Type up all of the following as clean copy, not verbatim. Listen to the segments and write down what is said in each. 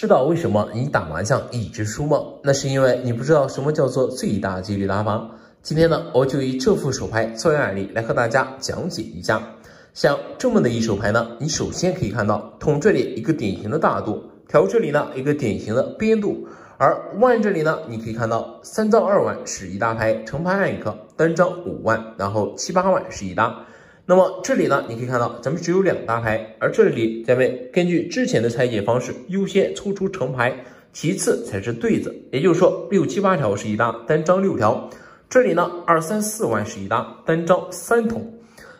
知道为什么你打麻将一直输吗？那是因为你不知道什么叫做最大几率打法。今天呢，我就以这副手牌作为案例来和大家讲解一下。像这么的一手牌呢，你首先可以看到筒这里一个典型的大度，条这里呢一个典型的边度，而万这里呢，你可以看到3张2万是一大牌，成牌按一颗，单张5万，然后7、8万是一大。那么这里呢，你可以看到咱们只有2大牌，而这里咱们根据之前的拆解方式，优先抽出成牌，其次才是对子，也就是说6、7、8条是一大，单张6条。这里呢2、3、4万是一大，单张3筒。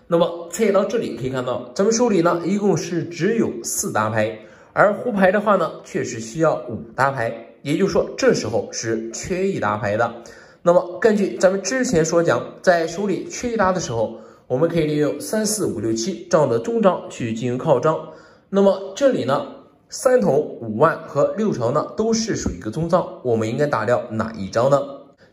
那么拆解到这里可以看到，咱们手里呢一共是只有4大牌，而胡牌的话呢，确实需要5大牌，也就是说这时候是缺一大牌的。那么根据咱们之前所讲，在手里缺一大的时候，我们可以利用3、4、5、6、7这样的中张去进行靠张。那么这里呢，3筒、5万和6条呢都是属于一个中张，我们应该打掉哪一张呢？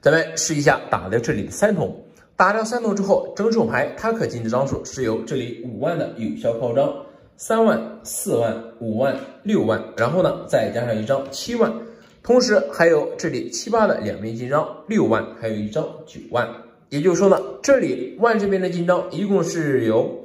咱们试一下打掉这里的3筒。打掉3筒之后，整手牌它可进的张数是由这里5万的有效靠张，3万、4万、5万、6万，然后呢再加上一张7万，同时还有这里7、8的两面进张6万，还有一张9万。也就是说呢，这里万这边的进张一共是有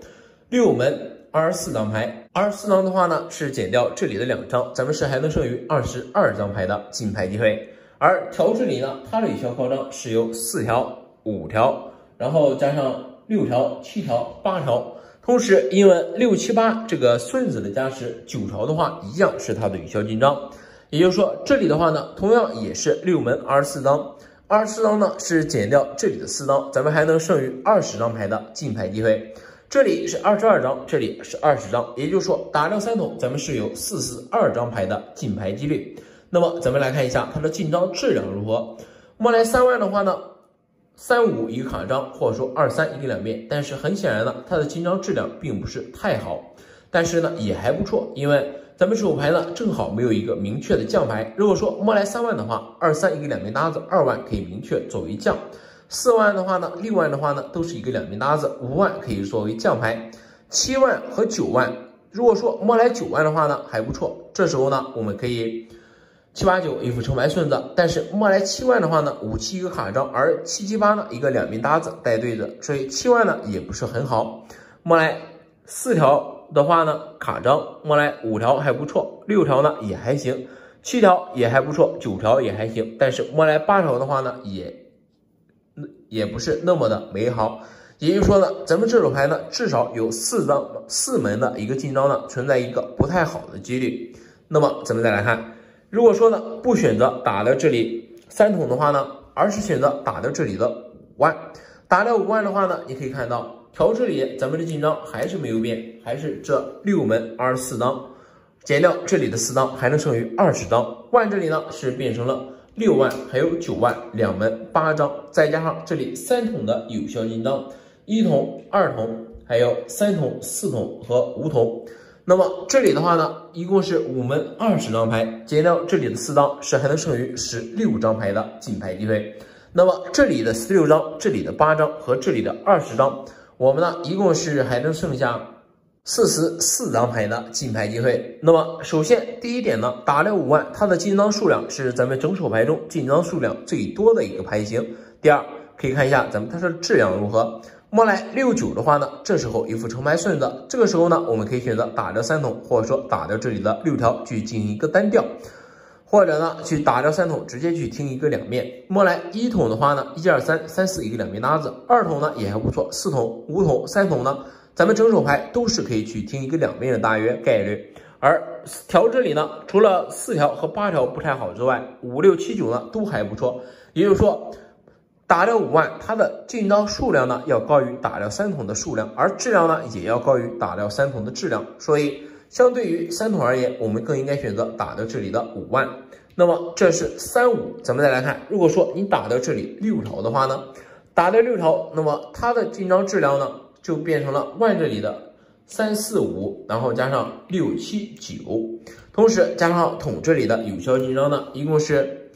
6门24张牌，24张的话呢是减掉这里的2张，咱们是还能剩余22张牌的进牌机会。而条这里呢，它的有效靠张是由4条、5条，然后加上6条、7条、8条，同时因为6、7、8这个顺子的加持，9条的话一样是它的有效进张。也就是说，这里的话呢，同样也是6门24张。24张呢是减掉这里的4张，咱们还能剩余20张牌的进牌机会。这里是22张，这里是20张，也就是说打掉3筒，咱们是有42张牌的进牌几率。那么咱们来看一下它的进张质量如何。莫来3万的话呢，3、5一个卡张，或者说2、3一个两面，但是很显然呢，它的进张质量并不是太好，但是呢也还不错，因为咱们手牌呢正好没有一个明确的降牌。如果说莫来3万的话，2、3一个两面搭子，2万可以明确作为降；4万的话呢，6万的话呢都是一个两面搭子，5万可以作为降牌；7万和9万，如果说莫来9万的话呢还不错，这时候呢我们可以7、8、9一副成牌顺子，但是莫来7万的话呢，5、7一个卡张，而7、7、8呢一个两面搭子带对子，所以7万呢也不是很好。莫来4条的话呢卡张，莫来5条还不错，6条呢也还行，7条也还不错，9条也还行，但是莫来8条的话呢也不是那么的美好。也就是说呢，咱们这手牌呢至少有4门的一个进张呢存在一个不太好的几率。那么咱们再来看，如果说呢不选择打掉这里3筒的话呢，而是选择打掉这里的5万，打掉5万的话呢，你可以看到条这里咱们的进张还是没有变，还是这6门24张，减掉这里的4张还能剩余20张。万这里呢是变成了6万还有9万2门8张，再加上这里3筒的有效进张，1筒、2筒，还有3筒、4筒和5筒。那么这里的话呢，一共是5门20张牌，减掉这里的4张，是还能剩余16张牌的进牌机会。那么这里的16张，这里的8张和这里的20张，我们呢一共是还能剩下44张牌的进牌机会。那么首先第一点呢，打掉5万，它的进张数量是咱们整手牌中进张数量最多的一个牌型。第二，可以看一下咱们它的质量如何。莫来6、9的话呢，这时候一副成牌顺子，这个时候呢，我们可以选择打掉3筒，或者说打掉这里的6条去进行一个单调，或者呢去打掉3筒，直接去听一个两面。莫来1筒的话呢，1、2、3、3、4一个两面搭子，2筒呢也还不错，4筒、5筒、3筒呢，咱们整手牌都是可以去听一个两面的大约概率。而条这里呢，除了4条和8条不太好之外，5、6、7、9呢都还不错，也就是说打掉5万，它的进张数量呢要高于打掉3筒的数量，而质量呢也要高于打掉3筒的质量，所以相对于3筒而言，我们更应该选择打掉这里的5万。那么这是3、5，咱们再来看，如果说你打掉这里6条的话呢，打掉6条，那么它的进张质量呢就变成了万这里的3、4、5，然后加上6、7、9，同时加上筒这里的有效进张呢，一共是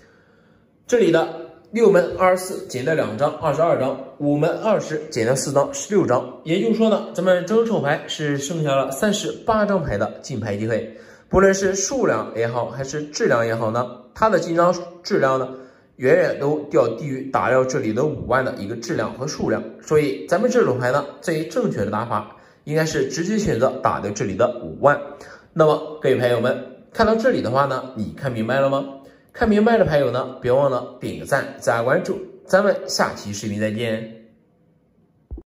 这里的6门24减掉2张22张，5门20减掉4张16张，也就是说呢，咱们整手牌是剩下了38张牌的进牌机会。不论是数量也好，还是质量也好呢，它的进账质量呢，远远都要低于打掉这里的5万的一个质量和数量。所以咱们这种牌呢，最正确的打法应该是直接选择打掉这里的5万。那么各位牌友们，看到这里的话呢，你看明白了吗？看明白的牌友呢，别忘了点个赞、加关注，咱们下期视频再见。